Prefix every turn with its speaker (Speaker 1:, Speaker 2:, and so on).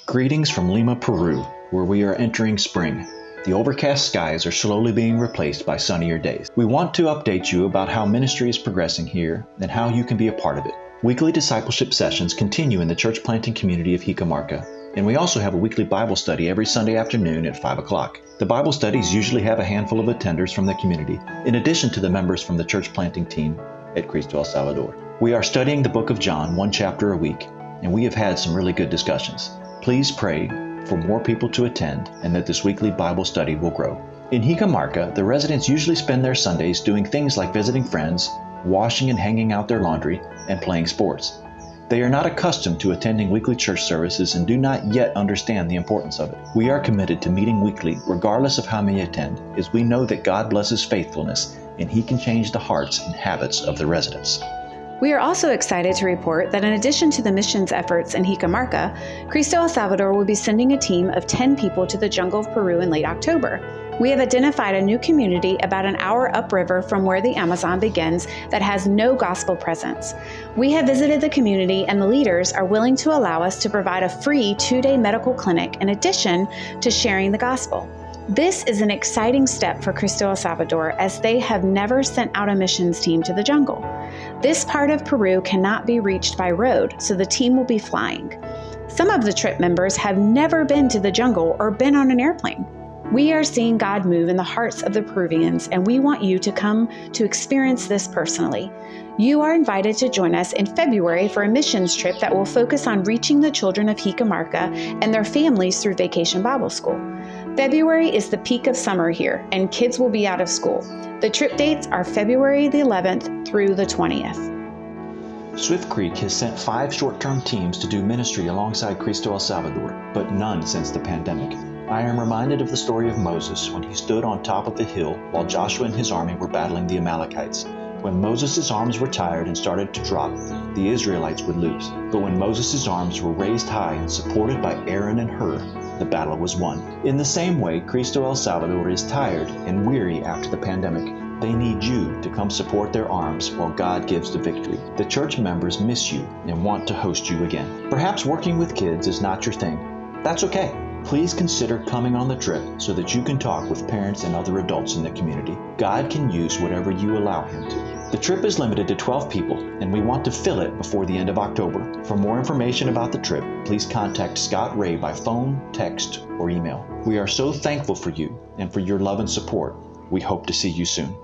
Speaker 1: Greetings from Lima, Peru, where we are entering spring. The overcast skies are slowly being replaced by sunnier days. We want to update you about how ministry is progressing here and how you can be a part of it. Weekly discipleship sessions continue in the church planting community of Jicamarca, and we also have a weekly Bible study every Sunday afternoon at 5 o'clock. The Bible studies usually have a handful of attenders from the community, in addition to the members from the church planting team at Cristo El Salvador. We are studying the book of John, one chapter a week, and we have had some really good discussions. Please pray for more people to attend and that this weekly Bible study will grow. In Jicamarca, the residents usually spend their Sundays doing things like visiting friends, washing and hanging out their laundry, and playing sports. They are not accustomed to attending weekly church services and do not yet understand the importance of it. We are committed to meeting weekly regardless of how many attend, as we know that God blesses faithfulness and He can change the hearts and habits of the residents.
Speaker 2: We are also excited to report that in addition to the missions efforts in Jicamarca, Cristo El Salvador will be sending a team of 10 people to the jungle of Peru in late October. We have identified a new community about an hour upriver from where the Amazon begins that has no gospel presence. We have visited the community and the leaders are willing to allow us to provide a free 2-day medical clinic in addition to sharing the gospel. This is an exciting step for Cristo El Salvador as they have never sent out a missions team to the jungle. This part of Peru cannot be reached by road, so the team will be flying. Some of the trip members have never been to the jungle or been on an airplane. We are seeing God move in the hearts of the Peruvians, and we want you to come to experience this personally. You are invited to join us in February for a missions trip that will focus on reaching the children of Jicamarca and their families through Vacation Bible School. February is the peak of summer here, and kids will be out of school. The trip dates are February the 11th through the 20th.
Speaker 1: Swift Creek has sent 5 short-term teams to do ministry alongside Cristo El Salvador, but none since the pandemic. I am reminded of the story of Moses when he stood on top of the hill while Joshua and his army were battling the Amalekites. When Moses' arms were tired and started to drop, the Israelites would lose. But when Moses' arms were raised high and supported by Aaron and Hur, the battle was won. In the same way, Cristo El Salvador is tired and weary after the pandemic. They need you to come support their arms while God gives the victory. The church members miss you and want to host you again. Perhaps working with kids is not your thing. That's okay. Please consider coming on the trip so that you can talk with parents and other adults in the community. God can use whatever you allow Him to. The trip is limited to 12 people, and we want to fill it before the end of October. For more information about the trip, please contact Scott Ray by phone, text, or email. We are so thankful for you and for your love and support. We hope to see you soon.